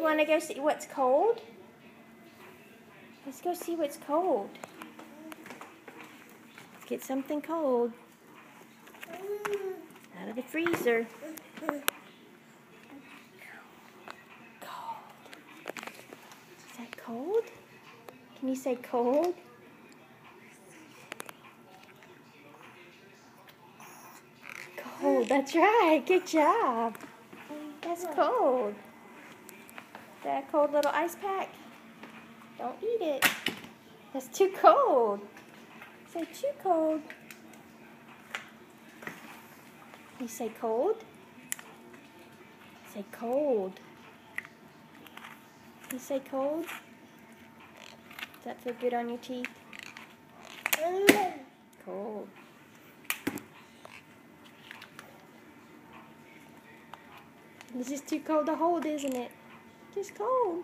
want to go see what's cold? Let's go see what's cold. Let's get something cold out of the freezer. Cold. Is that cold? Can you say cold? Cold, that's right. Good job. That's cold. Is that a cold little ice pack? Don't eat it. That's too cold. Say too cold. You say cold? Say cold. You say cold? Does that feel good on your teeth? Cold. This is too cold to hold, isn't it? Just cold.